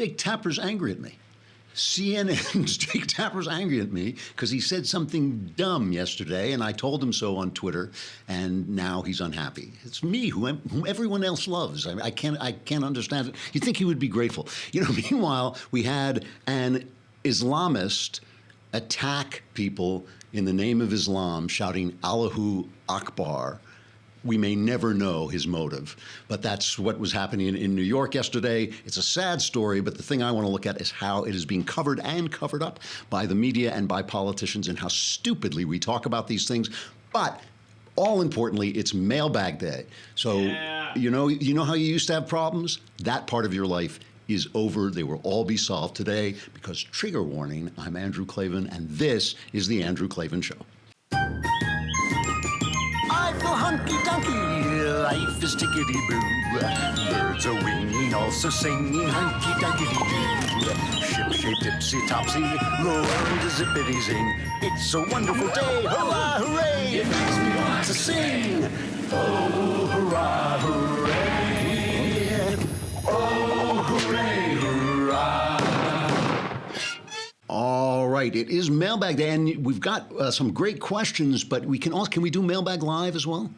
Jake Tapper's angry at me. CNN's Jake Tapper's angry at me because he said something dumb yesterday, and I told him so on Twitter, and now he's unhappy. It's me, whom everyone else loves. I can't understand it. You'd think he would be grateful. Meanwhile, we had an Islamist attack people in the name of Islam, shouting Allahu Akbar. We may never know his motive, but that's what was happening in New York yesterday. It's a sad story, but the thing I want to look at is how it is being covered and covered up by the media and by politicians, and how stupidly we talk about these things. But all importantly, it's Mailbag Day. So you know how you used to have problems? That part of your life is over. They will all be solved today because, trigger warning, I'm Andrew Klavan, and this is The Andrew Klavan Show. I feel hunky-dunky, life is tickety-boo. Birds are winging, also singing hunky-dunky-doo. Ship-shaped, tipsy-topsy, the world is zippity-zing. It's a wonderful day, hurrah, hooray! It makes me want to sing. Oh, hurrah, hooray! Oh, hooray, hurrah! All right, it is Mailbag Day, and we've got some great questions, but can we do Mailbag Live as well?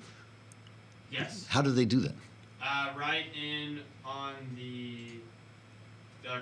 Yes. How do they do that? Write in on the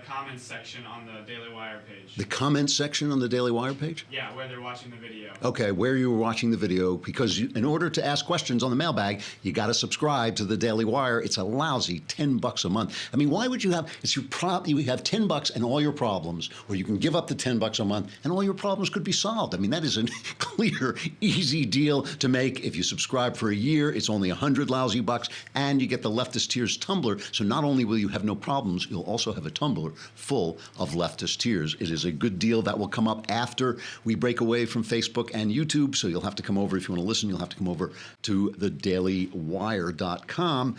comments section on the Daily Wire page. The comments section on the Daily Wire page? Yeah, where they're watching the video. Okay, where you were watching the video, because in order to ask questions on the mailbag, you got to subscribe to the Daily Wire. It's a lousy $10 a month. I mean, why would you have? You have $10 and all your problems, or you can give up the $10 a month and all your problems could be solved. I mean, that is a clear, easy deal to make. If you subscribe for a year, it's only 100 lousy bucks, and you get the Leftist Tears tumbler. So not only will you have no problems, you'll also have a tumbler full of leftist tears. It is a good deal that will come up after we break away from Facebook and YouTube, so you'll have to come over. If you want to listen, you'll have to come over to thedailywire.com.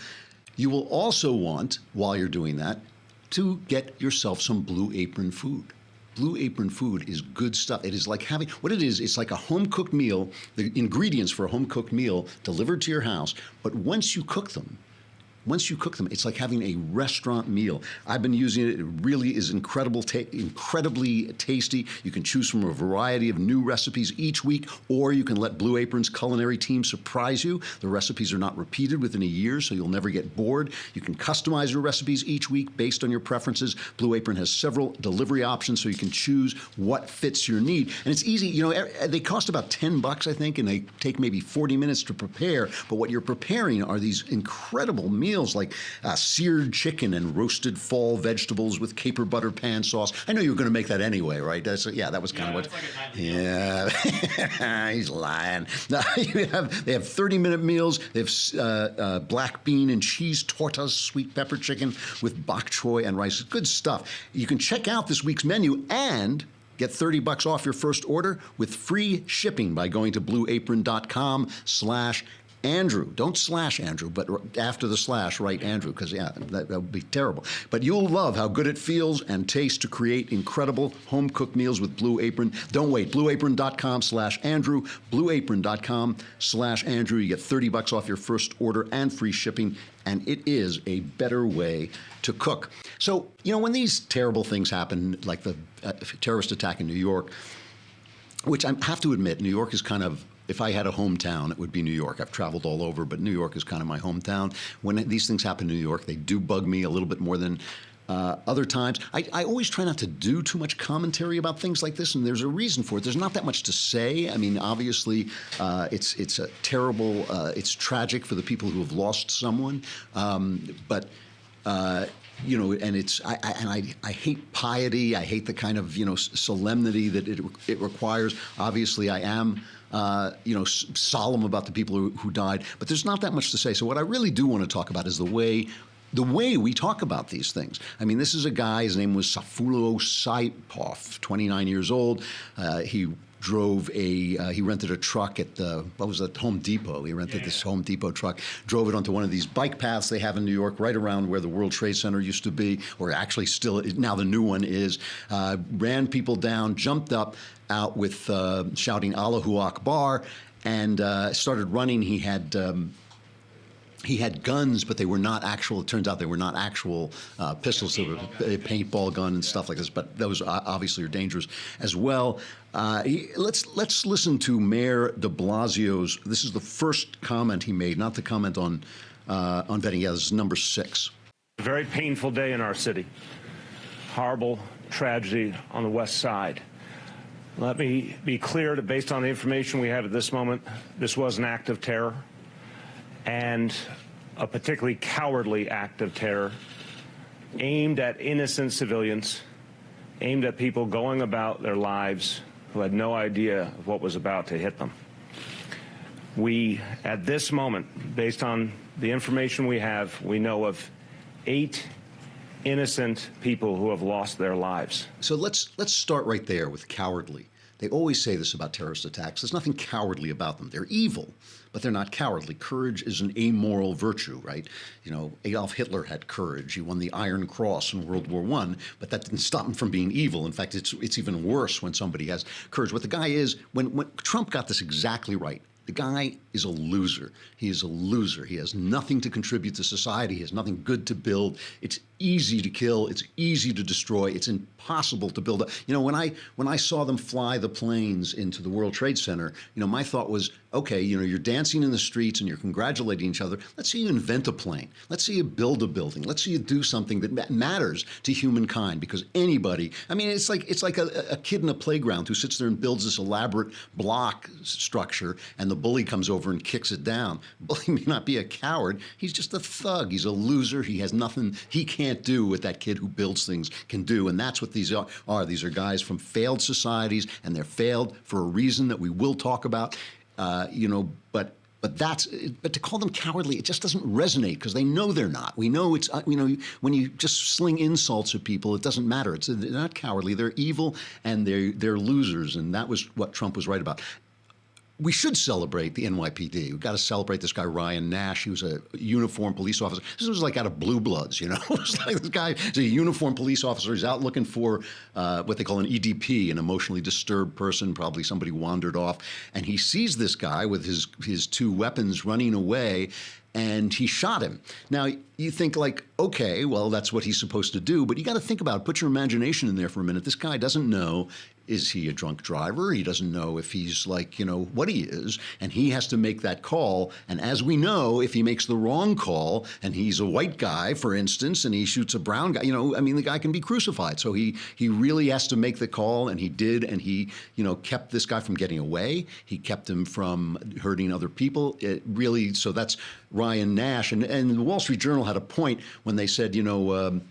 You will also want, while you're doing that, to get yourself some Blue Apron food. Blue Apron food is good stuff. It is like having, what it is, it's like a home-cooked meal, the ingredients for a home-cooked meal delivered to your house, but once you cook them, it's like having a restaurant meal. I've been using it. It really is incredibly tasty. You can choose from a variety of new recipes each week, or you can let Blue Apron's culinary team surprise you. The recipes are not repeated within a year, so you'll never get bored. You can customize your recipes each week based on your preferences. Blue Apron has several delivery options, so you can choose what fits your need. And it's easy. They cost about $10, I think, and they take maybe 40 minutes to prepare. But what you're preparing are these incredible meals like seared chicken and roasted fall vegetables with caper butter pan sauce. I know you were going to make that anyway, right? That was kind of what. Yeah, he's lying. They have 30-minute meals. They have black bean and cheese tortas, sweet pepper chicken with bok choy and rice. Good stuff. You can check out this week's menu and get $30 off your first order with free shipping by going to blueapron.com/Andrew. Don't slash Andrew, but after the slash, write Andrew, because, that would be terrible. But you'll love how good it feels and tastes to create incredible home-cooked meals with Blue Apron. Don't wait. BlueApron.com/Andrew. BlueApron.com/Andrew. You get $30 off your first order and free shipping, and it is a better way to cook. So, when these terrible things happen, like the terrorist attack in New York, which I have to admit, New York is kind of, if I had a hometown, it would be New York. I've traveled all over, but New York is kind of my hometown. When these things happen in New York, they do bug me a little bit more than other times. I always try not to do too much commentary about things like this, and there's a reason for it. There's not that much to say. I mean, obviously, it's a terrible, it's tragic for the people who have lost someone, but and I hate piety. I hate the kind of solemnity that it requires. Obviously, I am solemn about the people who died, but there's not that much to say. So what I really do want to talk about is the way we talk about these things. I mean, this is a guy. His name was Safulo Saipov, 29 years old. He rented a truck at Home Depot. He rented this Home Depot truck, drove it onto one of these bike paths they have in New York, right around where the World Trade Center used to be, or actually still, now the new one is, ran people down, jumped out with shouting Allahu Akbar, and started running. He had he had guns, but they were not actual. It turns out they were not actual pistols. They were a paintball gun and stuff like this. But those obviously are dangerous as well. Let's listen to Mayor De Blasio's. This is the first comment he made, not the comment on vetting. Yeah, this is number 6. A very painful day in our city. Horrible tragedy on the West Side. Let me be clear that based on the information we have at this moment, this was an act of terror, and a particularly cowardly act of terror aimed at innocent civilians, aimed at people going about their lives who had no idea of what was about to hit them. We, at this moment, based on the information we have, we know of 8 innocent people who have lost their lives. So let's start right there with cowardly. They always say this about terrorist attacks. There's nothing cowardly about them. They're evil, but they're not cowardly. Courage is an amoral virtue, right? You know, Adolf Hitler had courage. He won the Iron Cross in World War I, but that didn't stop him from being evil. In fact, it's even worse when somebody has courage. What the guy is, when Trump got this exactly right, the guy is a loser. He is a loser. He has nothing to contribute to society. He has nothing good to build. It's easy to kill. It's easy to destroy. It's impossible to build up. You know, when I saw them fly the planes into the World Trade Center, you know, my thought was, okay, you know, you're dancing in the streets and you're congratulating each other. Let's see you invent a plane. Let's see you build a building. Let's see you do something that matters to humankind, because anybody, I mean, it's like a kid in a playground who sits there and builds this elaborate block structure, and the bully comes over and kicks it down. Bully may not be a coward. He's just a thug. He's a loser. He has nothing. He can't do what that kid who builds things can do. And that's what these are. These are guys from failed societies, and they're failed for a reason that we will talk about. You know, but to call them cowardly, it just doesn't resonate, because they know they're not. We know it's, you know, when you just sling insults at people, it doesn't matter. They're not cowardly. They're evil, and they're losers. And that was what Trump was right about. We should celebrate the NYPD. We've got to celebrate this guy, Ryan Nash. He was a uniformed police officer. This was like out of Blue Bloods, you know? It was like this guy is a uniformed police officer. He's out looking for what they call an EDP, an emotionally disturbed person. Probably somebody wandered off. And he sees this guy with his 2 weapons running away, and he shot him. Now, you think like, okay, well, that's what he's supposed to do. But you got to think about it. Put your imagination in there for a minute. This guy doesn't know, is he a drunk driver? He doesn't know if he's like, you know, what he is. And he has to make that call. And as we know, if he makes the wrong call, and he's a white guy, for instance, and he shoots a brown guy, you know, I mean, the guy can be crucified. So he really has to make the call, and he did. And he, you know, kept this guy from getting away. He kept him from hurting other people. It really, so that's Ryan Nash. And the Wall Street Journal had a point when they said, you know,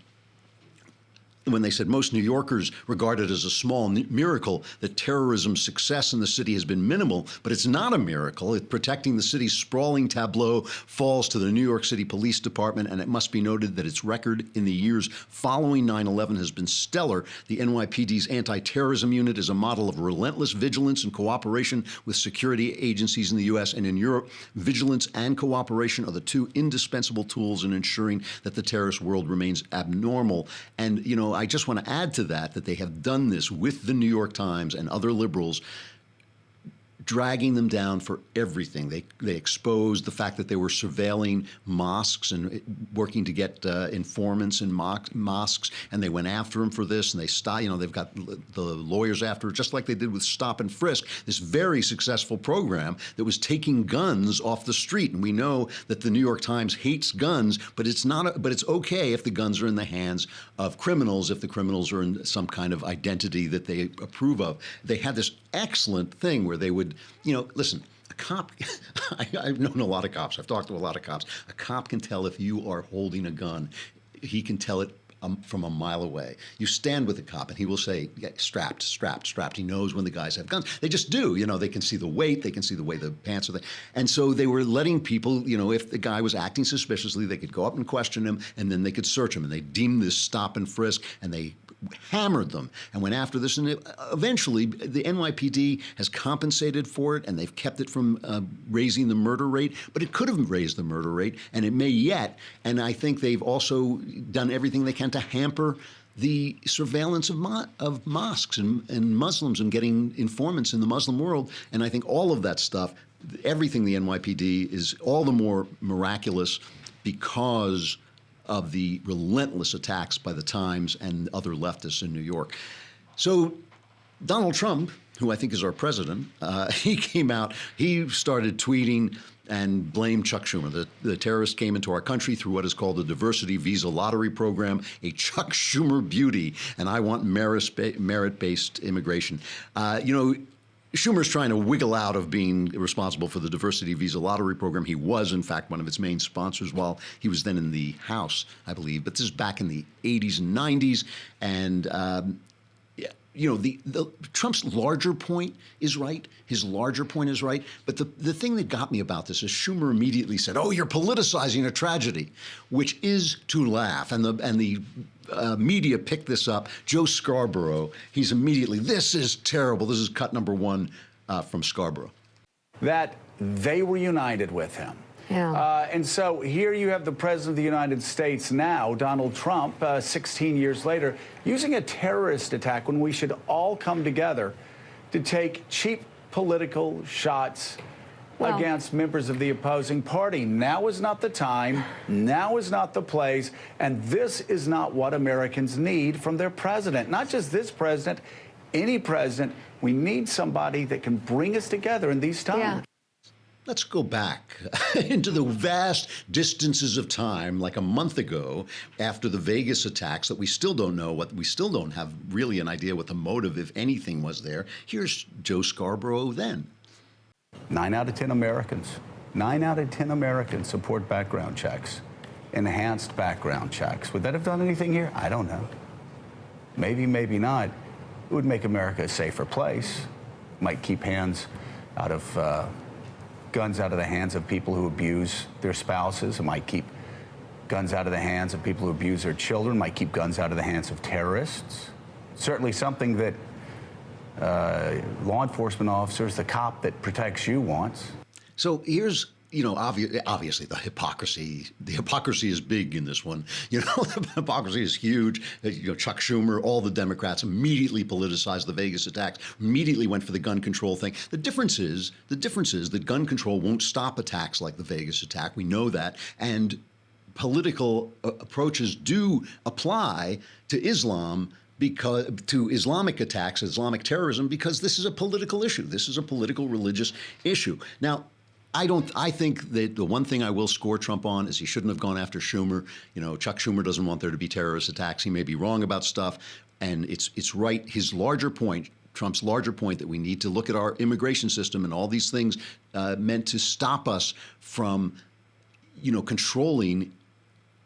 when they said most New Yorkers regard it as a small miracle that terrorism success in the city has been minimal, but it's not a miracle. Protecting the city's sprawling tableau falls to the New York City Police Department, and it must be noted that its record in the years following 9/11 has been stellar. The NYPD's anti-terrorism unit is a model of relentless vigilance and cooperation with security agencies in the U.S. and in Europe. Vigilance and cooperation are the 2 indispensable tools in ensuring that the terrorist world remains abnormal. And, you know, I just want to add to that they have done this with the New York Times and other liberals, dragging them down for everything. They exposed the fact that they were surveilling mosques and working to get informants in mosques, and they went after them for this, and they stopped. You know, they've got the lawyers after it, just like they did with Stop and Frisk, this very successful program that was taking guns off the street. And we know that the New York Times hates guns, but it's not. But it's okay if the guns are in the hands of criminals, if the criminals are in some kind of identity that they approve of. They had this excellent thing where they would, you know, listen, a cop, I've known a lot of cops. I've talked to a lot of cops. A cop can tell if you are holding a gun. He can tell it from a mile away. You stand with a cop and he will say, yeah, strapped, strapped, strapped. He knows when the guys have guns. They just do. You know, they can see the weight. They can see the way the pants are. And so they were letting people, you know, if the guy was acting suspiciously, they could go up and question him, and then they could search him. And they deemed this stop and frisk, and they hammered them and went after this. And eventually, the NYPD has compensated for it, and they've kept it from raising the murder rate. But it could have raised the murder rate, and it may yet. And I think they've also done everything they can to hamper the surveillance of mosques and Muslims and getting informants in the Muslim world. And I think all of that stuff everything the NYPD is all the more miraculous because of the relentless attacks by the Times and other leftists in New York. So Donald Trump, who I think is our president, he came out, he started tweeting and blamed Chuck Schumer. The terrorist came into our country through what is called the diversity visa lottery program, a Chuck Schumer beauty, and I want merit-based immigration. Schumer's trying to wiggle out of being responsible for the diversity visa lottery program. He was, in fact, one of its main sponsors while he was then in the House, I believe. But this is back in the 80s and 90s. And, Trump's larger point is right. His larger point is right. But the thing that got me about this is Schumer immediately said, "Oh, you're politicizing a tragedy," which is to laugh. And the media picked this up. Joe Scarborough, he's immediately, "This is terrible." This is cut number one from Scarborough. That they were united with him. Yeah. And so here you have the President of the United States now, Donald Trump, 16 years later, using a terrorist attack when we should all come together to take cheap political shots against members of the opposing party. Now is not the time. Now is not the place. And this is not what Americans need from their president. Not just this president, any president. We need somebody that can bring us together in these times. Yeah. Let's go back into the vast distances of time, like a month ago, after the Vegas attacks that we still don't know we still don't have really an idea what the motive, if anything, was there. Here's Joe Scarborough then. 9 out of 10 Americans, 9 out of 10 Americans support background checks, enhanced background checks. Would that have done anything here? I don't know. Maybe, maybe not. It would make America a safer place. Might keep guns out of the hands of people who abuse their spouses. It might keep guns out of the hands of people who abuse their children. Might keep guns out of the hands of terrorists. Certainly something that law enforcement officers, the cop that protects you, wants. So here's, obviously the hypocrisy. The hypocrisy is big in this one. The hypocrisy is huge. Chuck Schumer, all the Democrats immediately politicized the Vegas attacks, immediately went for the gun control thing. The difference is that gun control won't stop attacks like the Vegas attack. We know that. And political approaches do apply to Islam, to Islamic attacks, Islamic terrorism, because this is a political issue. This is a political religious issue. Now, I think that the one thing I will score Trump on is he shouldn't have gone after Schumer. Chuck Schumer doesn't want there to be terrorist attacks. He may be wrong about stuff, and it's right. His larger point, Trump's larger point, that we need to look at our immigration system and all these things meant to stop us from, controlling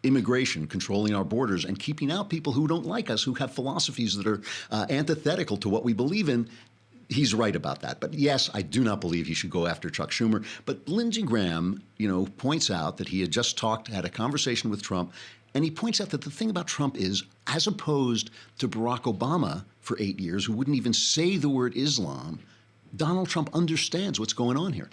immigration, controlling our borders, and keeping out people who don't like us, who have philosophies that are antithetical to what we believe in. He's right about that. But yes, I do not believe he should go after Chuck Schumer. But Lindsey Graham, points out that he had just had a conversation with Trump, and he points out that the thing about Trump is, as opposed to Barack Obama for 8 years, who wouldn't even say the word Islam, Donald Trump understands what's going on here.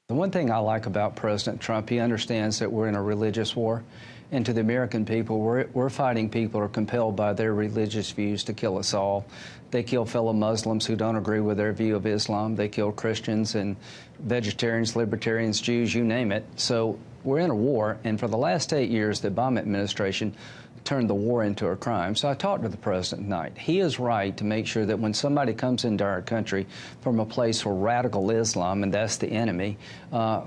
The one thing I like about President Trump, he understands that we're in a religious war. And to the American people, we're fighting people who are compelled by their religious views to kill us all. They kill fellow Muslims who don't agree with their view of Islam. They kill Christians and vegetarians, libertarians, Jews, you name it. So we're in a war. And for the last 8 years, the Obama administration turned the war into a crime. So I talked to the president tonight. He is right to make sure that when somebody comes into our country from a place where radical Islam, and that's the enemy,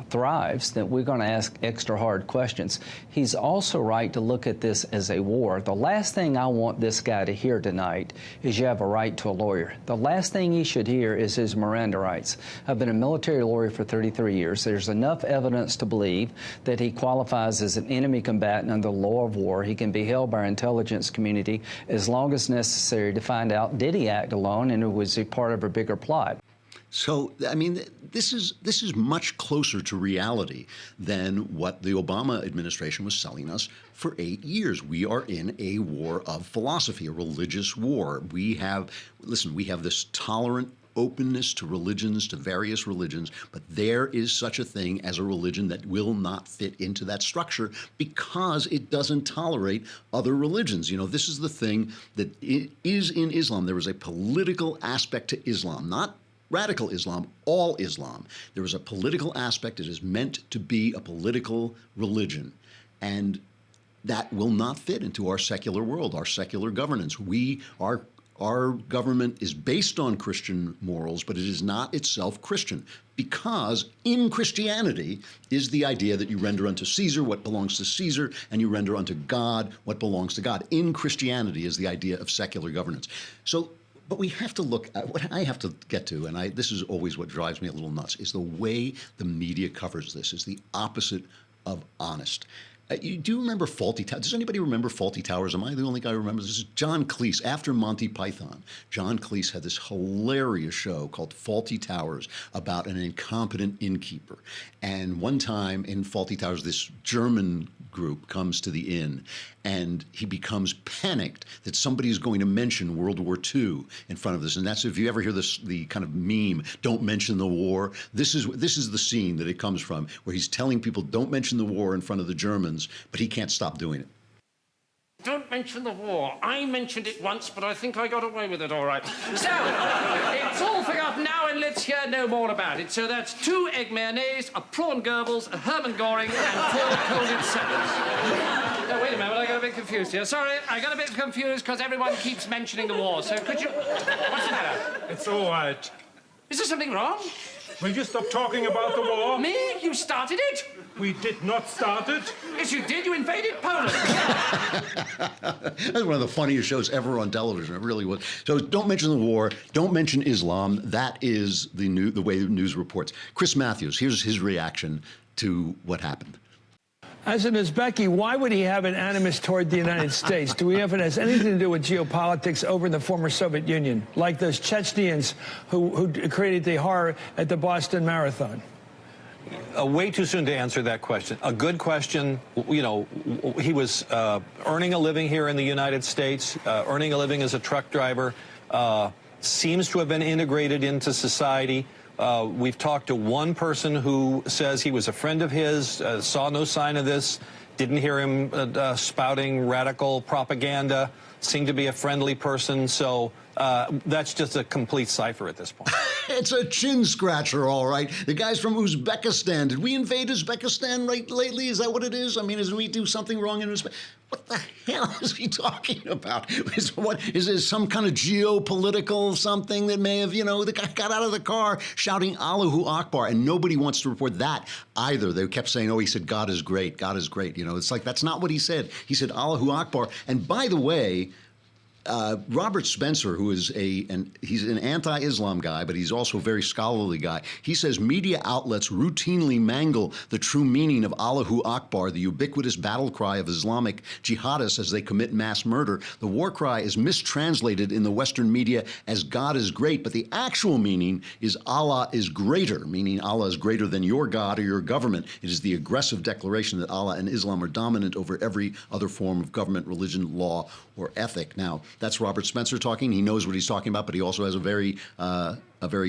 thrives, that we're going to ask extra hard questions. He's also right to look at this as a war. The last thing I want this guy to hear tonight is you have a right to a lawyer. The last thing he should hear is his Miranda rights. I've been a military lawyer for 33 years. There's enough evidence to believe that he qualifies as an enemy combatant under the law of war. He can be held by our intelligence community as long as necessary to find out, did he act alone, and was he part of a bigger plot? So, this is much closer to reality than what the Obama administration was selling us for 8 years. We are in a war of philosophy, a religious war. We have this tolerant openness to religions, to various religions, but there is such a thing as a religion that will not fit into that structure because it doesn't tolerate other religions. This is the thing that is in Islam. There is a political aspect to Islam, not radical Islam, all Islam. There is a political aspect. It is meant to be a political religion. And that will not fit into our secular world, our secular governance. Our government is based on Christian morals, but it is not itself Christian, because in Christianity is the idea that you render unto Caesar what belongs to Caesar, and you render unto God what belongs to God. In Christianity is the idea of secular governance. So, but we have to look at what I have to get to, and this is always what drives me a little nuts, is the way the media covers this is the opposite of honest. You do remember Fawlty Towers? Does anybody remember Fawlty Towers? Am I the only guy who remembers? This is John Cleese. After Monty Python, John Cleese had this hilarious show called Fawlty Towers about an incompetent innkeeper. And one time in Fawlty Towers, this German group comes to the inn, and he becomes panicked that somebody is going to mention World War II in front of this. And that's, if you ever hear this, the kind of meme, don't mention the war, this is the scene that it comes from, where he's telling people don't mention the war in front of the Germans, but he can't stop doing it. Don't mention the war. I mentioned it once, but I think I got away with it all right. So, it's all forgotten now, and let's hear no more about it. So that's 2 egg mayonnaise, a prawn Goebbels, a Hermann Goring, and 4 colded salads. No, wait a minute, I got a bit confused here. Sorry, I got a bit confused because everyone keeps mentioning the war. So could you... What's the matter? It's all right. Is there something wrong? Will you stop talking about the war? Me? You started it? We did not start it. Yes, you did. You invaded Poland. That's one of the funniest shows ever on television. It really was. So don't mention the war. Don't mention Islam. That is the way the news reports. Chris Matthews, here's his reaction to what happened. As an Uzbeki, why would he have an animus toward the United States? Do we have it has anything to do with geopolitics over in the former Soviet Union, like those Chechens who created the horror at the Boston Marathon? Way too soon to answer that question. A good question. You know, he was earning a living here in the United States, earning a living as a truck driver, seems to have been integrated into society. We've talked to one person who says he was a friend of his, saw no sign of this, didn't hear him spouting radical propaganda, seemed to be a friendly person. So that's just a complete cipher at this point. It's a chin scratcher, all right. The guy's from Uzbekistan. Did we invade Uzbekistan lately? Is that what it is? I mean, did we do something wrong in Uzbekistan? What the hell is he talking about? Is there some kind of geopolitical something that may have, the guy got out of the car shouting Allahu Akbar, and nobody wants to report that either. They kept saying, he said, God is great, God is great. It's like, that's not what he said. He said Allahu Akbar. And by the way, Robert Spencer, who is he's an anti-Islam guy, but he's also a very scholarly guy. He says media outlets routinely mangle the true meaning of Allahu Akbar, the ubiquitous battle cry of Islamic jihadists as they commit mass murder. The war cry is mistranslated in the Western media as God is great, but the actual meaning is Allah is greater, meaning Allah is greater than your God or your government. It is the aggressive declaration that Allah and Islam are dominant over every other form of government, religion, law, or ethic. Now, that's Robert Spencer talking. He knows what he's talking about, but he also has a very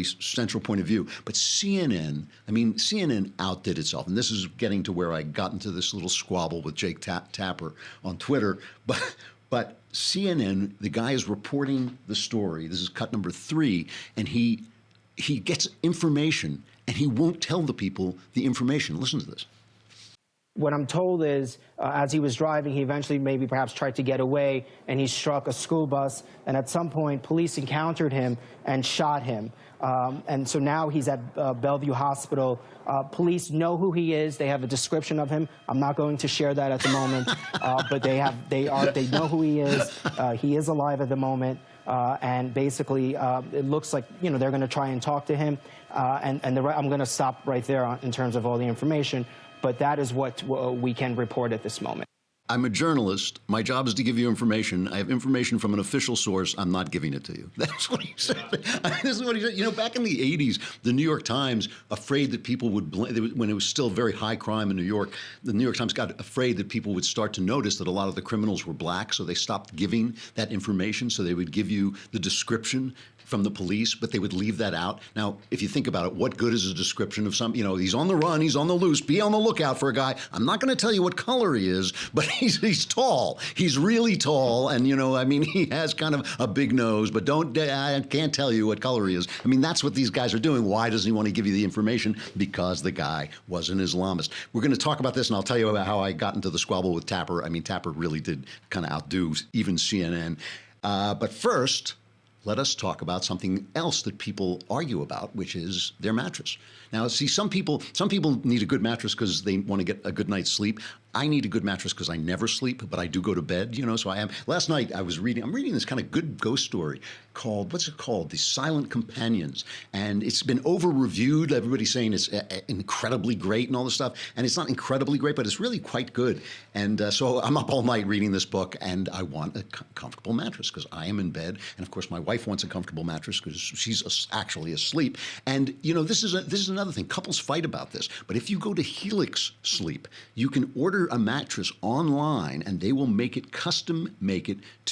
central point of view. But CNN outdid itself. And this is getting to where I got into this little squabble with Jake Tapper on Twitter. But CNN, the guy is reporting the story. This is cut number 3, and he gets information, and he won't tell the people the information. Listen to this. What I'm told is, as he was driving, he eventually perhaps tried to get away, and he struck a school bus. And at some point, police encountered him and shot him. And so now he's at Bellevue Hospital. Police know who he is. They have a description of him. I'm not going to share that at the moment, but they know who he is. He is alive at the moment. And basically, it looks like, they're going to try and talk to him. I'm going to stop right there in terms of all the information. But that is what we can report at this moment. I'm a journalist. My job is to give you information. I have information from an official source. I'm not giving it to you. That's what he said. This is what he said. Back in the 80s, the New York Times, afraid that people would, when it was still very high crime in New York, the New York Times got afraid that people would start to notice that a lot of the criminals were black, so they stopped giving that information. So they would give you the description from the police, but they would leave that out. Now, if you think about it, what good is a description of he's on the run, he's on the loose, be on the lookout for a guy. I'm not going to tell you what color he is, but he's tall. He's really tall, and I mean, he has kind of a big nose. But I can't tell you what color he is. I mean, that's what these guys are doing. Why doesn't he want to give you the information? Because the guy was an Islamist. We're going to talk about this, and I'll tell you about how I got into the squabble with Tapper. I mean, Tapper really did kind of outdo even CNN. But first, let us talk about something else that people argue about, which is their mattress. Now, see, some people need a good mattress because they want to get a good night's sleep. I need a good mattress because I never sleep, but I do go to bed, so I am. Last night I'm reading this kind of good ghost story called, what's it called? The Silent Companions. And it's been over-reviewed. Everybody's saying it's incredibly great and all this stuff. And it's not incredibly great, but it's really quite good. And so I'm up all night reading this book, and I want a comfortable mattress because I am in bed. And of course, my wife wants a comfortable mattress because she's actually asleep. And, this is another thing. Couples fight about this. But if you go to Helix Sleep, you can order a mattress online, and they will make it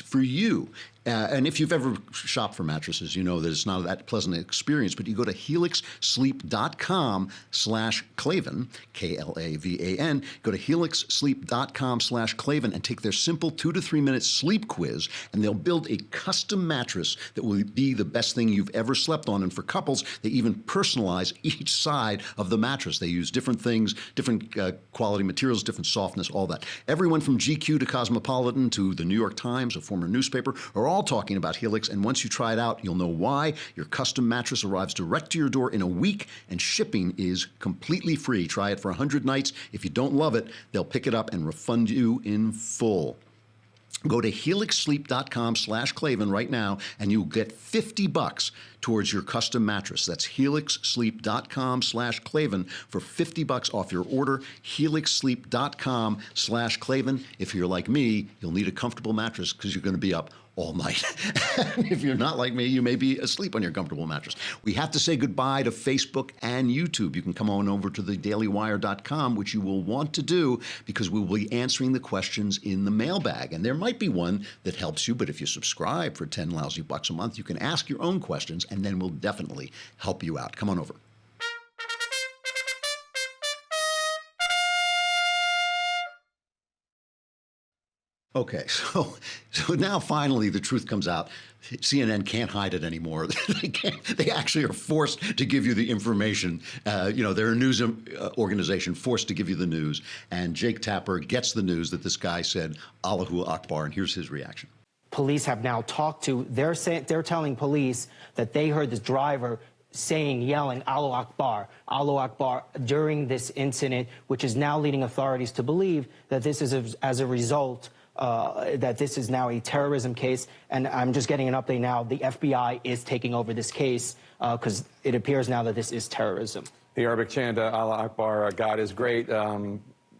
for you. And if you've ever shopped for mattresses, you know that it's not that pleasant experience, but you go to helixsleep.com/Klavan, Klavan, go to helixsleep.com/Klavan and take their simple 2 to 3 minute sleep quiz, and they'll build a custom mattress that will be the best thing you've ever slept on. And for couples, they even personalize each side of the mattress. They use different things, different quality materials, different softness, all that. Everyone from GQ to Cosmopolitan to the New York Times, a former newspaper, are all talking about Helix, and once you try it out, you'll know why. Your custom mattress arrives direct to your door in a week, and shipping is completely free. Try it for 100 nights. If you don't love it, they'll pick it up and refund you in full. Go to helixsleep.com/Klavan right now, and you'll get $50 towards your custom mattress. That's helixsleep.com/Klavan for $50 off your order. helixsleep.com/Klavan. If you're like me, you'll need a comfortable mattress because you're going to be up all night. If you're not like me, you may be asleep on your comfortable mattress. We have to say goodbye to Facebook and YouTube. You can come on over to thedailywire.com, which you will want to do because we will be answering the questions in the mailbag. And there might be one that helps you, but if you subscribe for 10 lousy bucks a month, you can ask your own questions, and then we'll definitely help you out. Come on over. Okay, so now finally the truth comes out. CNN can't hide it anymore. They actually are forced to give you the information. They're a news organization forced to give you the news. And Jake Tapper gets the news that this guy said Allahu Akbar, and here's his reaction. Police have now talked to, they're telling police that they heard this driver yelling Allahu Akbar during this incident, which is now leading authorities to believe that this is as a result that this is now a terrorism case. And I'm just getting an update now. The FBI is taking over this case because it appears now that this is terrorism. The Arabic chant, Allah Akbar, God is great,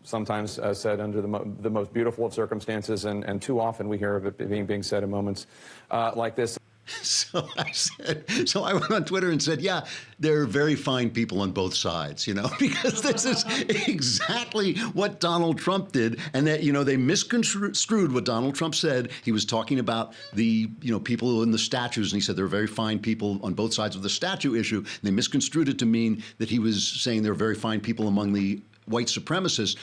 sometimes said under the most beautiful of circumstances, and too often we hear of it being said in moments like this. So I went on Twitter and said, yeah, there are very fine people on both sides, because this is exactly what Donald Trump did. And that, they misconstrued what Donald Trump said. He was talking about the, people in the statues. And he said there are very fine people on both sides of the statue issue. And they misconstrued it to mean that he was saying there are very fine people among the white supremacists.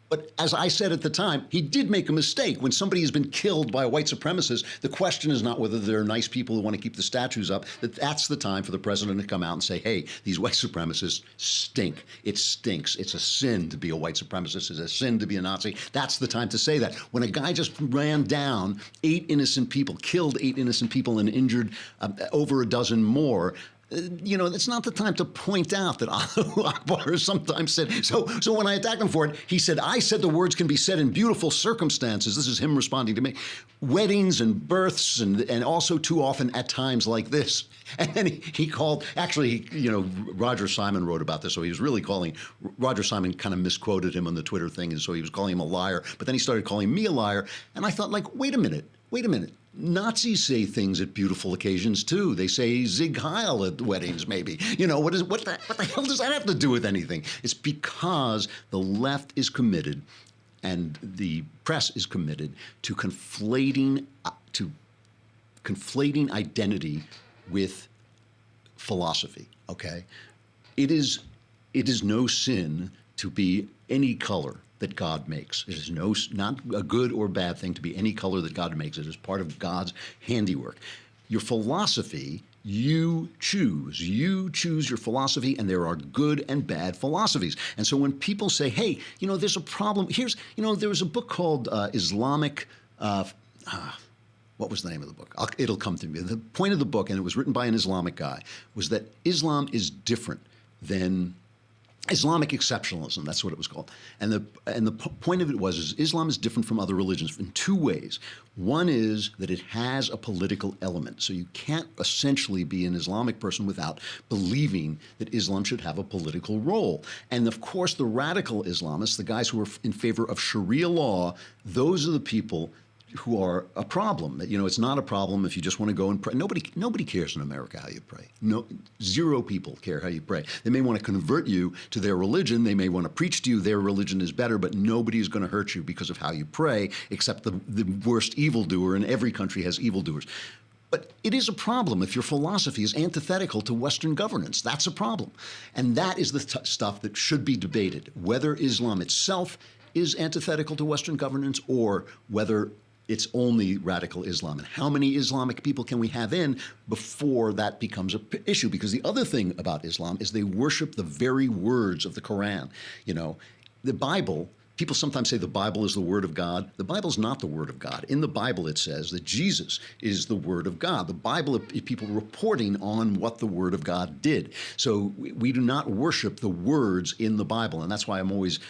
But as I said at the time, he did make a mistake. When somebody has been killed by a white supremacist, the question is not whether there are nice people who want to keep the statues up. That's the time for the president to come out and say, hey, these white supremacists stink. It stinks. It's a sin to be a white supremacist. It's a sin to be a Nazi. That's the time to say that. When a guy just ran down 8 innocent people, killed 8 innocent people and injured over a dozen more, it's not the time to point out that Allahu Akbar is sometimes said. So when I attacked him for it, he said, I said the words can be said in beautiful circumstances. This is him responding to me. Weddings and births and also too often at times like this. And then he called, actually, Roger Simon wrote about this. So he was really calling, Roger Simon kind of misquoted him on the Twitter thing. And so he was calling him a liar. But then he started calling me a liar. And I thought, wait a minute. Nazis say things at beautiful occasions, too. They say Zig Heil at weddings, maybe. What the hell does that have to do with anything? It's because the left is committed and the press is committed to conflating identity with philosophy, okay? It is no sin to be any color. that God makes. It is not a good or bad thing to be any color that God makes. It is part of God's handiwork. Your philosophy, you choose. You choose your philosophy, and there are good and bad philosophies. And so when people say, hey, there's a problem. There was a book called Islamic, what was the name of the book? It'll come to me. The point of the book, and it was written by an Islamic guy, was that Islam is different than Islamic exceptionalism. That's what it was called. And the point of it was Islam is different from other religions in two ways. One is that it has a political element. So you can't essentially be an Islamic person without believing that Islam should have a political role. And of course, the radical Islamists, the guys who are in favor of Sharia law, those are the people who are a problem. It's not a problem if you just want to go and pray. Nobody cares in America how you pray. No, zero people care how you pray. They may want to convert you to their religion. They may want to preach to you their religion is better, but nobody is going to hurt you because of how you pray, except the worst evildoer, and every country has evildoers. But it is a problem if your philosophy is antithetical to Western governance. That's a problem. And that is the stuff that should be debated, whether Islam itself is antithetical to Western governance or whether it's only radical Islam. And how many Islamic people can we have in before that becomes an issue? Because the other thing about Islam is they worship the very words of the Quran. The Bible, people sometimes say the Bible is the word of God. The Bible is not the word of God. In the Bible, it says that Jesus is the word of God. The Bible is people reporting on what the word of God did. So we do not worship the words in the Bible. And that's why I'm always,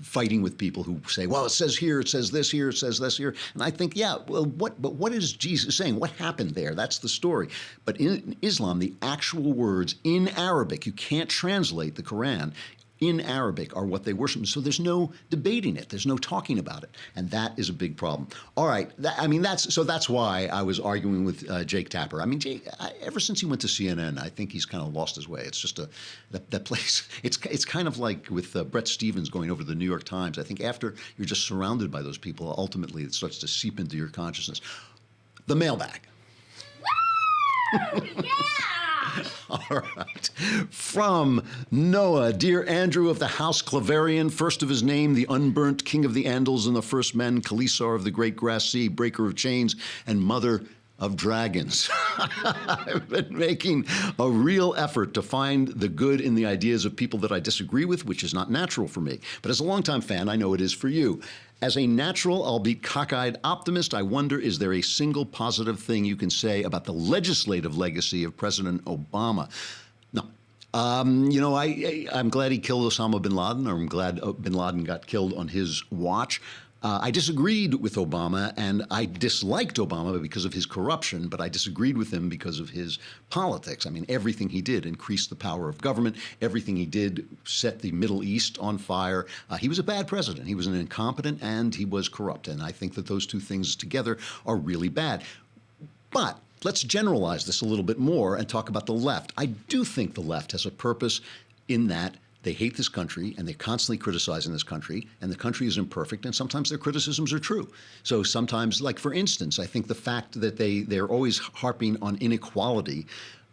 fighting with people who say, well, it says here, it says this here, it says this here. And I think, what is Jesus saying? What happened there? That's the story. But in Islam, the actual words in Arabic, you can't translate the Quran, in Arabic are what they worship. So there's no debating it. There's no talking about it. And that is a big problem. All right. That's why I was arguing with Jake Tapper. I mean, Jake, ever since he went to CNN, I think he's kind of lost his way. It's just that place. It's kind of like with Bret Stephens going over to the New York Times. I think after you're just surrounded by those people, ultimately it starts to seep into your consciousness. The mailbag. Yeah! All right. From Noah, dear Andrew of the House Clavarian, first of his name, the unburnt king of the Andals and the first men, Khalisar of the great grass sea, breaker of chains, and mother of dragons. I've been making a real effort to find the good in the ideas of people that I disagree with, which is not natural for me. But as a longtime fan, I know it is for you. As a natural, albeit cockeyed optimist, I wonder, is there a single positive thing you can say about the legislative legacy of President Obama? No. I'm glad he killed Osama bin Laden, or I'm glad bin Laden got killed on his watch. I disagreed with Obama, and I disliked Obama because of his corruption, but I disagreed with him because of his politics. I mean, everything he did increased the power of government. Everything he did set the Middle East on fire. He was a bad president. He was an incompetent, and he was corrupt. And I think that those two things together are really bad. But let's generalize this a little bit more and talk about the left. I do think the left has a purpose in that they hate this country, and they're constantly criticizing this country, and the country is imperfect, and sometimes their criticisms are true. So sometimes, like for instance, I think the fact that they're always harping on inequality,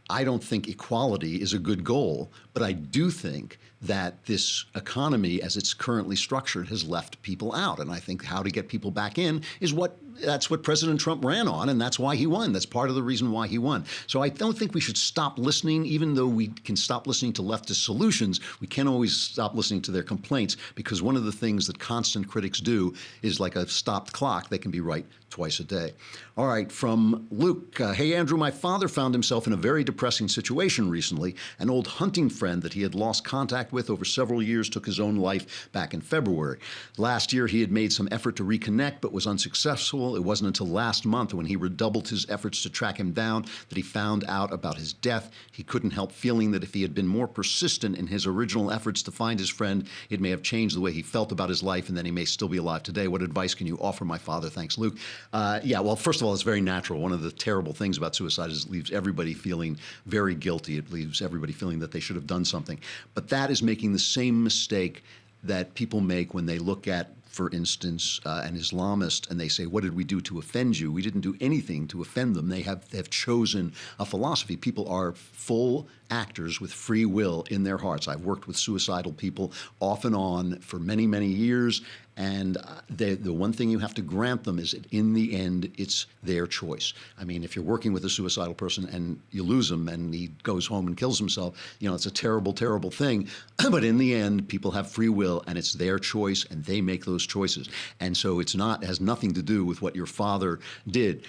I don't think equality is a good goal, but I do think that this economy, as it's currently structured, has left people out. And I think how to get people back in is that's what President Trump ran on, and that's why he won. That's part of the reason why he won. So I don't think we should stop listening, even though we can stop listening to leftist solutions. We can't always stop listening to their complaints, because one of the things that constant critics do is like a stopped clock. They can be right twice a day. All right, from Luke. Hey, Andrew, my father found himself in a very depressing situation recently. An old hunting friend that he had lost contact with over several years took his own life back in February. Last year, he had made some effort to reconnect, but was unsuccessful. It wasn't until last month, when he redoubled his efforts to track him down, that he found out about his death. He couldn't help feeling that if he had been more persistent in his original efforts to find his friend, it may have changed the way he felt about his life, and then he may still be alive today. What advice can you offer my father? Thanks, Luke. Well, first of all, it's very natural. One of the terrible things about suicide is it leaves everybody feeling very guilty. It leaves everybody feeling that they should have done something. But that is making the same mistake that people make when they look at for instance, an Islamist, and they say, what did we do to offend you? We didn't do anything to offend them. They have chosen a philosophy. People are full actors with free will in their hearts. I've worked with suicidal people off and on for many, many years, and the one thing you have to grant them is that in the end, it's their choice. I mean, if you're working with a suicidal person and you lose him and he goes home and kills himself, it's a terrible, terrible thing. But in the end, people have free will, and it's their choice, and they make those choices. And so it has nothing to do with what your father did.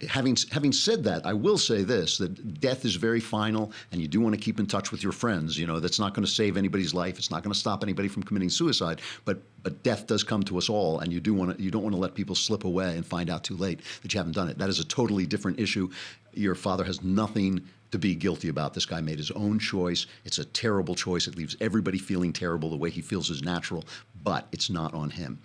Having said that, I will say this, that death is very final, and you do want to keep in touch with your friends. That's not going to save anybody's life. It's not going to stop anybody from committing suicide. But death does come to us all, and you don't want to let people slip away and find out too late that you haven't done it. That is a totally different issue. Your father has nothing to be guilty about. This guy made his own choice. It's a terrible choice. It leaves everybody feeling terrible. The way he feels is natural, but it's not on him.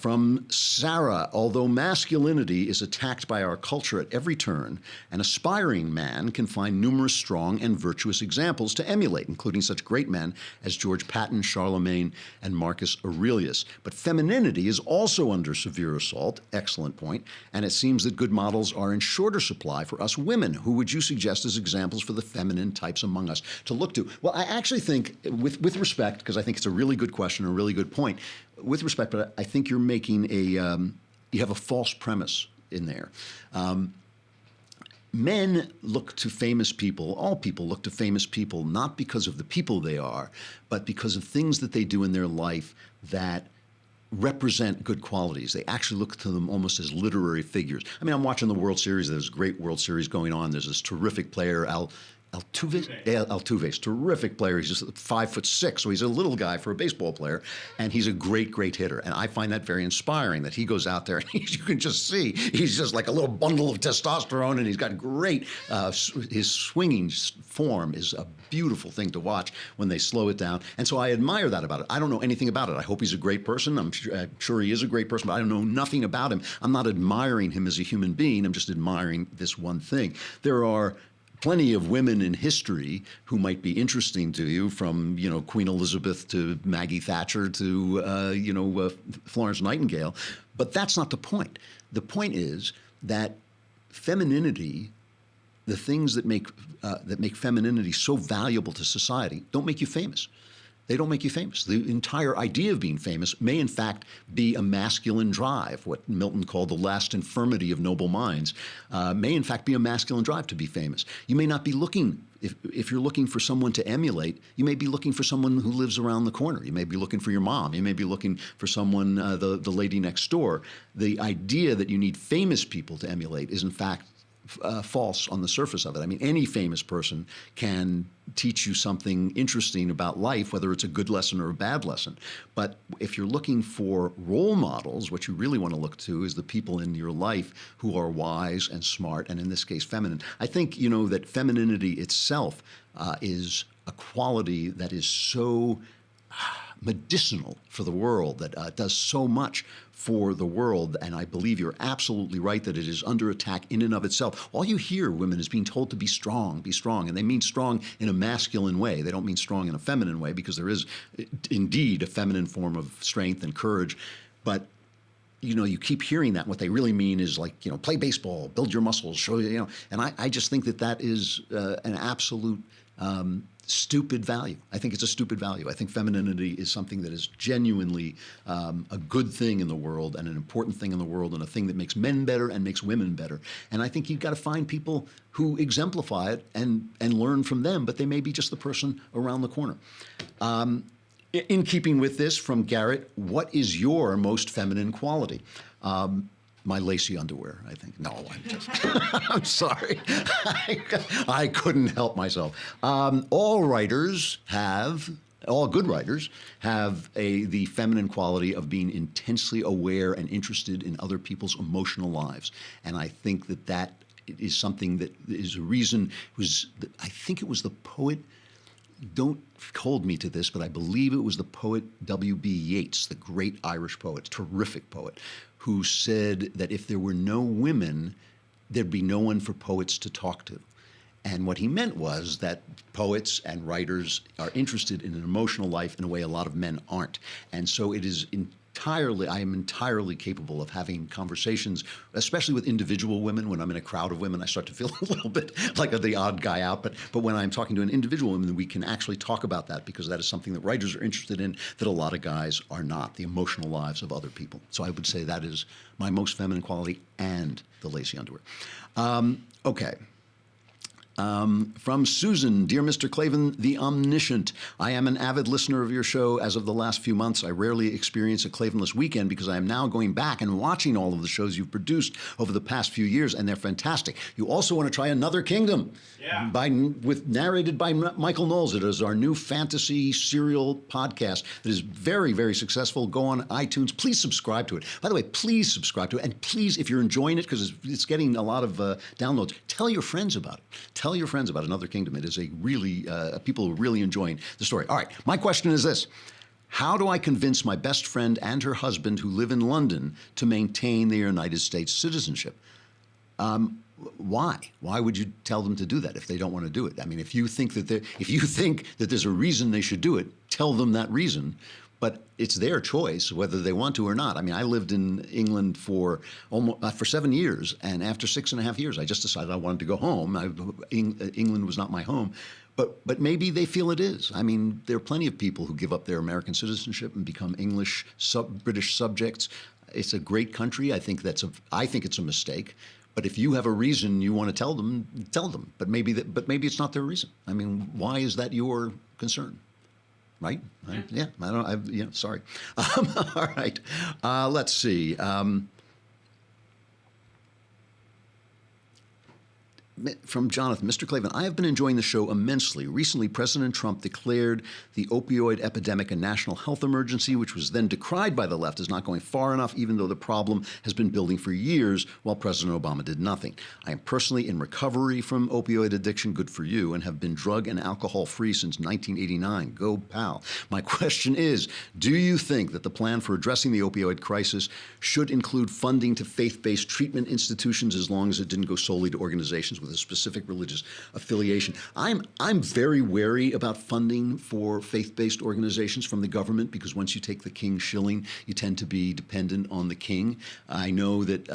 From Sarah, although masculinity is attacked by our culture at every turn, an aspiring man can find numerous strong and virtuous examples to emulate, including such great men as George Patton, Charlemagne, and Marcus Aurelius. But femininity is also under severe assault, excellent point, and it seems that good models are in shorter supply for us women. Who would you suggest as examples for the feminine types among us to look to? Well, I actually think, with respect, because I think it's a really good question, a really good point, with respect, but I think you're making you have a false premise in there. Men look to famous people, all people look to famous people, not because of the people they are, but because of things that they do in their life that represent good qualities. They actually look to them almost as literary figures. I mean, I'm watching the World Series. There's a great World Series going on. There's this terrific player, Altuve? Yeah, Altuve's terrific player. He's just 5'6", so he's a little guy for a baseball player, and he's a great, great hitter. And I find that very inspiring that he goes out there and you can just see he's just like a little bundle of testosterone, and he's got great. His swinging form is a beautiful thing to watch when they slow it down, and so I admire that about it. I don't know anything about it. I hope he's a great person. I'm sure he is a great person, but I don't know nothing about him. I'm not admiring him as a human being. I'm just admiring this one thing. There are plenty of women in history who might be interesting to you, from Queen Elizabeth to Maggie Thatcher to Florence Nightingale, but that's not the point. The point is that femininity, the things that make femininity so valuable to society, don't make you famous. They don't make you famous. The entire idea of being famous may, in fact, be a masculine drive, what Milton called the last infirmity of noble minds, may, in fact, be a masculine drive to be famous. You may not be looking, if you're looking for someone to emulate, you may be looking for someone who lives around the corner. You may be looking for your mom. You may be looking for someone, the lady next door. The idea that you need famous people to emulate is, in fact, false on the surface of it. I mean, any famous person can teach you something interesting about life, whether it's a good lesson or a bad lesson. But if you're looking for role models, what you really want to look to is the people in your life who are wise and smart, and in this case, feminine. I think, that femininity itself is a quality that is so medicinal for the world, that does so much for the world, and I believe you're absolutely right that it is under attack in and of itself. All you hear women is being told to be strong, and they mean strong in a masculine way. They don't mean strong in a feminine way, because there is indeed a feminine form of strength and courage, but you keep hearing that. And what they really mean is play baseball, build your muscles, show and I just think that is an absolute stupid value. I think it's a stupid value. I think femininity is something that is genuinely a good thing in the world, and an important thing in the world, and a thing that makes men better and makes women better. And I think you've got to find people who exemplify it and learn from them, but they may be just the person around the corner. In keeping with this, from Garrett, what is your most feminine quality? My lacy underwear, I think. No, I'm just, I'm sorry. I couldn't help myself. All good writers have the feminine quality of being intensely aware and interested in other people's emotional lives. And I think that is something that is a reason, I think it was the poet, don't hold me to this, but I believe it was the poet W.B. Yeats, the great Irish poet, terrific poet, who said that if there were no women, there'd be no one for poets to talk to. And what he meant was that poets and writers are interested in an emotional life in a way a lot of men aren't. And so it is am entirely capable of having conversations, especially with individual women. When I'm in a crowd of women, I start to feel a little bit like the odd guy out. But when I'm talking to an individual woman, we can actually talk about that, because that is something that writers are interested in that a lot of guys are not, the emotional lives of other people. So I would say that is my most feminine quality, and the lacy underwear. Okay. From Susan, dear Mr. Klavan, the omniscient. I am an avid listener of your show as of the last few months. I rarely experience a Klavanless weekend because I am now going back and watching all of the shows you've produced over the past few years, and they're fantastic. You also want to try Another Kingdom, narrated by Michael Knowles. It is our new fantasy serial podcast that is very, very successful. Go on iTunes. Please subscribe to it. By the way, please subscribe to it. And please, if you're enjoying it, because it's getting a lot of downloads, tell your friends about it. Tell your friends about Another Kingdom. It is a really, people are really enjoying the story. All right, my question is this. How do I convince my best friend and her husband who live in London to maintain their United States citizenship? Why? Why would you tell them to do that if they don't want to do it? I mean, if you think that there's a reason they should do it, tell them that reason. But it's their choice whether they want to or not. I mean, I lived in England for 7 years, and after 6.5 years, I just decided I wanted to go home. England was not my home, but maybe they feel it is. I mean, there are plenty of people who give up their American citizenship and become British subjects. It's a great country. I think it's a mistake. But if you have a reason you want to tell them, tell them. But maybe it's not their reason. I mean, why is that your concern? Right? Yeah. Sorry. All right. Let's see. From Jonathan, Mr. Klavan, I have been enjoying the show immensely. Recently, President Trump declared the opioid epidemic a national health emergency, which was then decried by the left as not going far enough, even though the problem has been building for years while President Obama did nothing. I am personally in recovery from opioid addiction, good for you, and have been drug and alcohol free since 1989. Go, pal. My question is, do you think that the plan for addressing the opioid crisis should include funding to faith-based treatment institutions, as long as it didn't go solely to organizations with a specific religious affiliation? I'm very wary about funding for faith-based organizations from the government, because once you take the king's shilling, you tend to be dependent on the king. I know that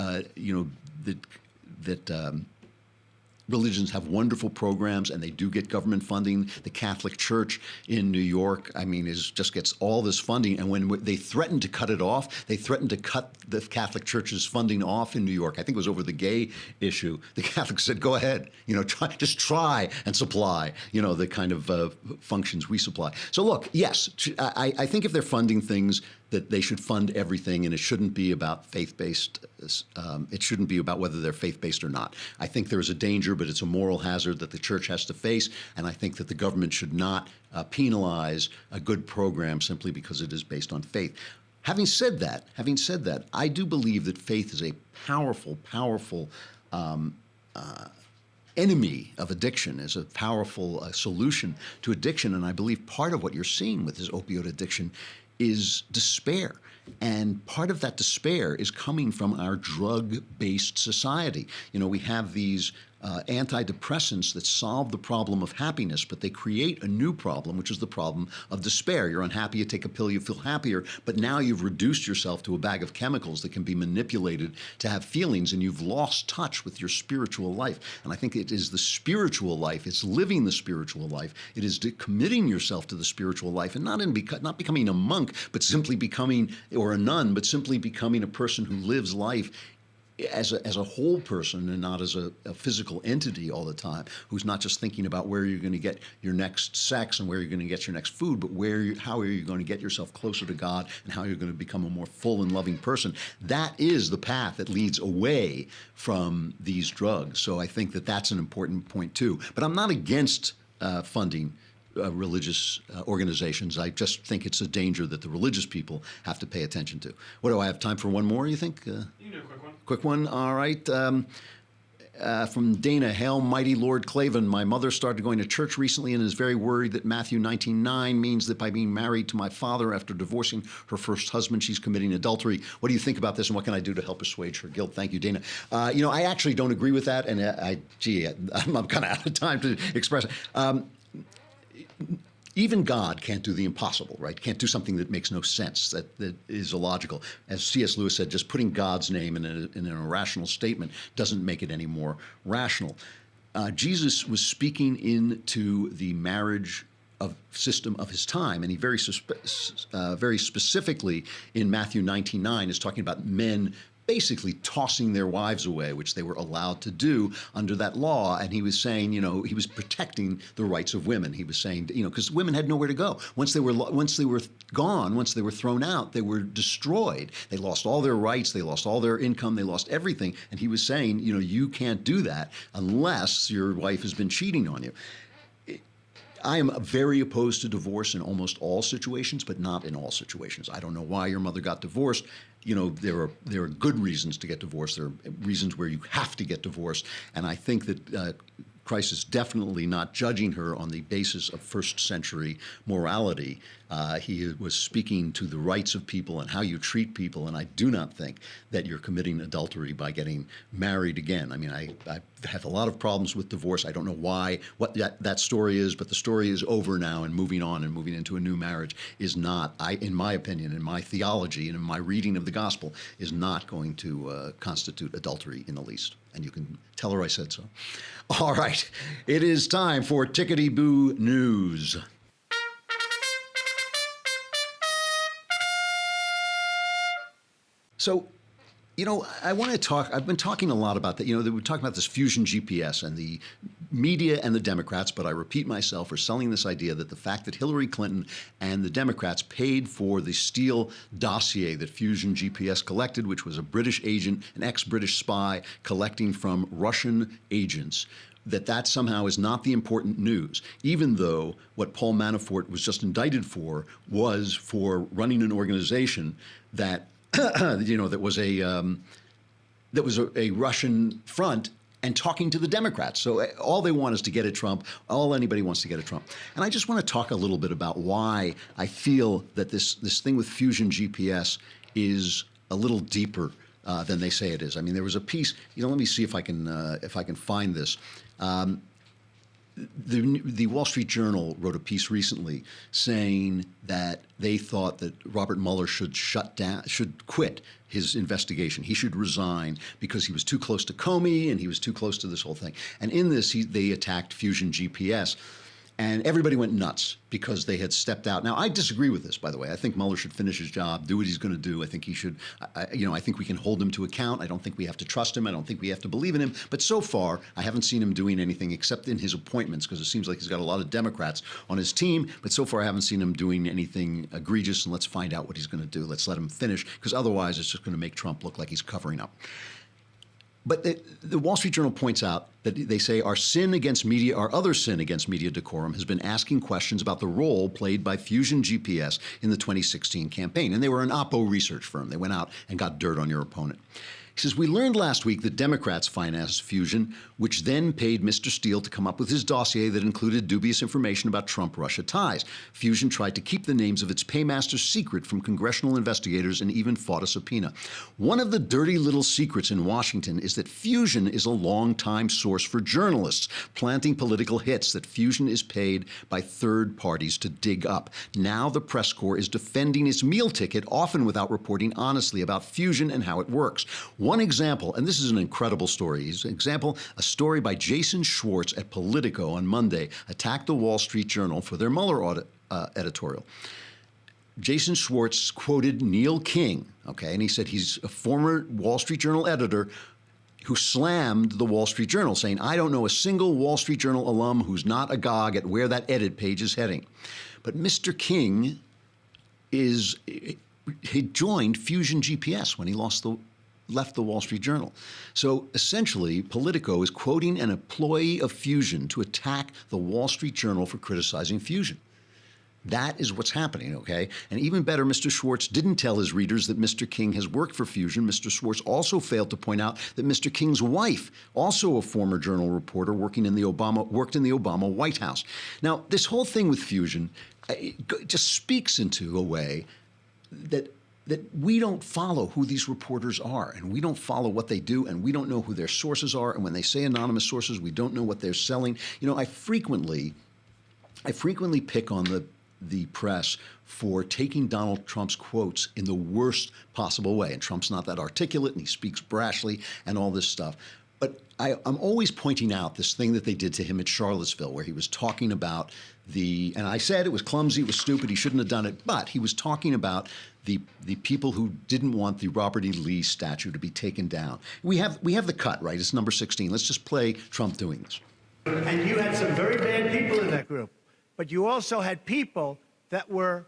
religions have wonderful programs, and they do get government funding. The Catholic Church in New York, I mean, just gets all this funding. And when they threatened to cut it off, they threatened to cut the Catholic Church's funding off in New York. I think it was over the gay issue. The Catholics said, "Go ahead, just try and supply, the kind of functions we supply." So look, yes, I think if they're funding things, that they should fund everything, and it shouldn't be about faith-based. It shouldn't be about whether they're faith-based or not. I think there is a danger, but it's a moral hazard that the church has to face, and I think that the government should not penalize a good program simply because it is based on faith. Having said that, I do believe that faith is a powerful enemy of addiction, is a powerful solution to addiction, and I believe part of what you're seeing with this opioid addiction is despair. And part of that despair is coming from our drug-based society. We have these antidepressants that solve the problem of happiness, but they create a new problem, which is the problem of despair. You're unhappy, you take a pill, you feel happier, but now you've reduced yourself to a bag of chemicals that can be manipulated to have feelings, and you've lost touch with your spiritual life. And I think it is the spiritual life, it's living the spiritual life, it is committing yourself to the spiritual life, and not becoming a monk, but simply becoming, or a nun, but simply becoming a person who lives life as a whole person, and not as a physical entity all the time, who's not just thinking about where you're going to get your next sex and where you're going to get your next food, but how are you going to get yourself closer to God, and how you're going to become a more full and loving person. That is the path that leads away from these drugs. So I think that that's an important point too. But I'm not against funding religious organizations. I just think it's a danger that the religious people have to pay attention to. What do I have time for? One more, you think? You can do a quick one. Quick one, all right. From Dana, Hail Mighty Lord Klavan. My mother started going to church recently and is very worried that Matthew 19:9 means that by being married to my father after divorcing her first husband, she's committing adultery. What do you think about this, and what can I do to help assuage her guilt? Thank you, Dana. I actually don't agree with that, and I'm kind of out of time to express it. even God can't do the impossible, right? Can't do something that makes no sense, that is illogical. As C.S. Lewis said, just putting God's name in an irrational statement doesn't make it any more rational. Jesus was speaking into the marriage system of his time, and he very specifically in Matthew 19:9 is talking about men basically tossing their wives away, which they were allowed to do under that law. And he was saying, he was protecting the rights of women. He was saying, because women had nowhere to go. Once they were gone, once they were thrown out, they were destroyed. They lost all their rights. They lost all their income. They lost everything. And he was saying, you can't do that unless your wife has been cheating on you. I am very opposed to divorce in almost all situations, but not in all situations. I don't know why your mother got divorced. There are good reasons to get divorced. There are reasons where you have to get divorced. And I think that Christ is definitely not judging her on the basis of first century morality. He was speaking to the rights of people and how you treat people, and I do not think that you're committing adultery by getting married again. I mean, I have a lot of problems with divorce. I don't know what that story is, but the story is over now, and moving on and moving into a new marriage is not, in my opinion, in my theology and in my reading of the gospel, is not going to constitute adultery in the least. And you can tell her I said so. All right, it is time for Tickety-Boo News. So, I want to talk, I've been talking a lot about that, we're talking about this fusion GPS, and the media and the Democrats, but I repeat myself, are selling this idea that the fact that Hillary Clinton and the Democrats paid for the Steele dossier that Fusion GPS collected, which was a British agent, an ex-British spy collecting from Russian agents, that somehow is not the important news, even though what Paul Manafort was just indicted for was for running an organization that that was a Russian front and talking to the Democrats. So all they want is to get at Trump. All anybody wants to get at Trump. And I just want to talk a little bit about why I feel that this thing with Fusion GPS is a little deeper than they say it is. I mean, there was a piece. Let me see if I can find this. The Wall Street Journal wrote a piece recently saying that they thought that Robert Mueller should quit his investigation. He should resign because he was too close to Comey and he was too close to this whole thing. And in this, they attacked Fusion GPS. And everybody went nuts because they had stepped out. Now, I disagree with this, by the way. I think Mueller should finish his job, do what he's going to do. I think he should, I think we can hold him to account. I don't think we have to trust him. I don't think we have to believe in him. But so far, I haven't seen him doing anything except in his appointments, because it seems like he's got a lot of Democrats on his team. But so far, I haven't seen him doing anything egregious. And let's find out what he's going to do. Let's let him finish, because otherwise, it's just going to make Trump look like he's covering up. But the Wall Street Journal points out that they say our other sin against media decorum has been asking questions about the role played by Fusion GPS in the 2016 campaign. And they were an Oppo research firm. They went out and got dirt on your opponent. He says, we learned last week that Democrats financed Fusion, which then paid Mr. Steele to come up with his dossier that included dubious information about Trump-Russia ties. Fusion tried to keep the names of its paymasters secret from congressional investigators and even fought a subpoena. One of the dirty little secrets in Washington is that Fusion is a longtime source for journalists, planting political hits that Fusion is paid by third parties to dig up. Now the press corps is defending its meal ticket, often without reporting honestly about Fusion and how it works. One example, and this is an incredible story, a story by Jason Schwartz at Politico on Monday attacked the Wall Street Journal for their Mueller editorial. Jason Schwartz quoted Neil King, and he said he's a former Wall Street Journal editor who slammed the Wall Street Journal, saying, I don't know a single Wall Street Journal alum who's not agog at where that edit page is heading. But Mr. King he joined Fusion GPS when he left the Wall Street Journal. So essentially, Politico is quoting an employee of Fusion to attack the Wall Street Journal for criticizing Fusion. That is what's happening, okay? And even better, Mr. Schwartz didn't tell his readers that Mr. King has worked for Fusion. Mr. Schwartz also failed to point out that Mr. King's wife, also a former Journal reporter, worked in the Obama White House. Now, this whole thing with Fusion just speaks into a way that we don't follow who these reporters are, and we don't follow what they do, and we don't know who their sources are. And when they say anonymous sources, we don't know what they're selling. I frequently I frequently pick on the press for taking Donald Trump's quotes in the worst possible way. And Trump's not that articulate, and he speaks brashly and all this stuff. But I'm always pointing out this thing that they did to him at Charlottesville, where he was talking about and I said it was clumsy, it was stupid, he shouldn't have done it, but he was talking about the people who didn't want the Robert E. Lee statue to be taken down. We have the cut, right? It's number 16. Let's just play Trump doing this. And you had some very bad people in that group, but you also had people that were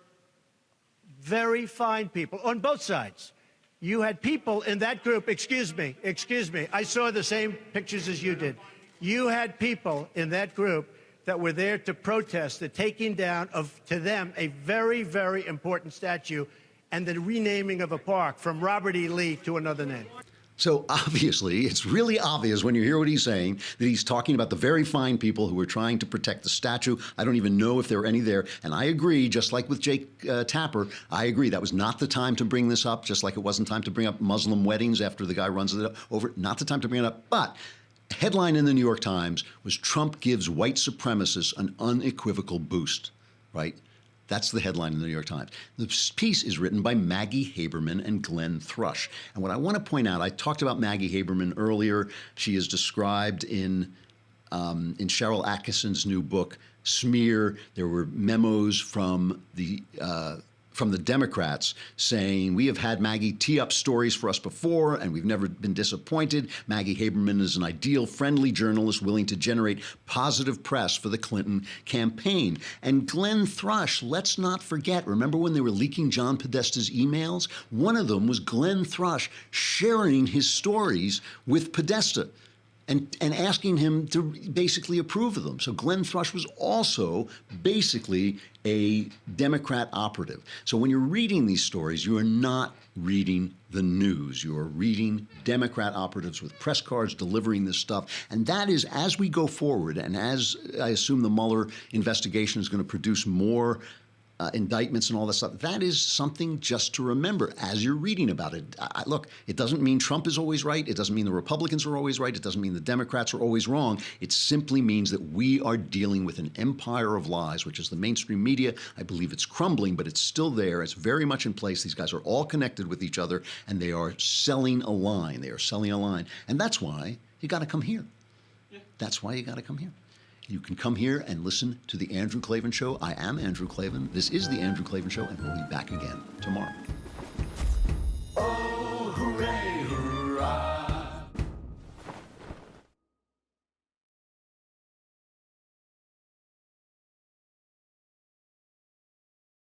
very fine people on both sides. You had people in that group, excuse me, I saw the same pictures as you did. You had people in that group that were there to protest the taking down of, to them, a very, very important statue and the renaming of a park from Robert E. Lee to another name. So obviously, it's really obvious when you hear what he's saying that he's talking about the very fine people who are trying to protect the statue. I don't even know if there are any there. And I agree, just like with Jake Tapper, I agree that was not the time to bring this up, just like it wasn't time to bring up Muslim weddings after the guy runs it over. Not the time to bring it up. But headline in the New York Times was Trump gives white supremacists an unequivocal boost, right? That's the headline in the New York Times. The piece is written by Maggie Haberman and Glenn Thrush. And what I want to point out, I talked about Maggie Haberman earlier. She is described in Cheryl Atkinson's new book, Smear. There were memos from the Democrats saying, we have had Maggie tee up stories for us before, and we've never been disappointed. Maggie Haberman is an ideal, friendly journalist willing to generate positive press for the Clinton campaign. And Glenn Thrush, let's not forget, remember when they were leaking John Podesta's emails? One of them was Glenn Thrush sharing his stories with Podesta and asking him to basically approve of them. So Glenn Thrush was also basically a Democrat operative. So when you're reading these stories, you are not reading the news. You are reading Democrat operatives with press cards delivering this stuff. And that is, as we go forward, and as I assume the Mueller investigation is going to produce more indictments and all that stuff, that is something just to remember as you're reading about it. Look, it doesn't mean Trump is always right. It doesn't mean the Republicans are always right. It doesn't mean the Democrats are always wrong. It simply means that we are dealing with an empire of lies, which is the mainstream media. I believe it's crumbling, but it's still there. It's very much in place. These guys are all connected with each other, and they are selling a line. They are selling a line. And that's why you got to come here. Yeah. That's why you got to come here. You can come here and listen to The Andrew Klavan Show. I am Andrew Klavan. This is The Andrew Klavan Show, and we'll be back again tomorrow.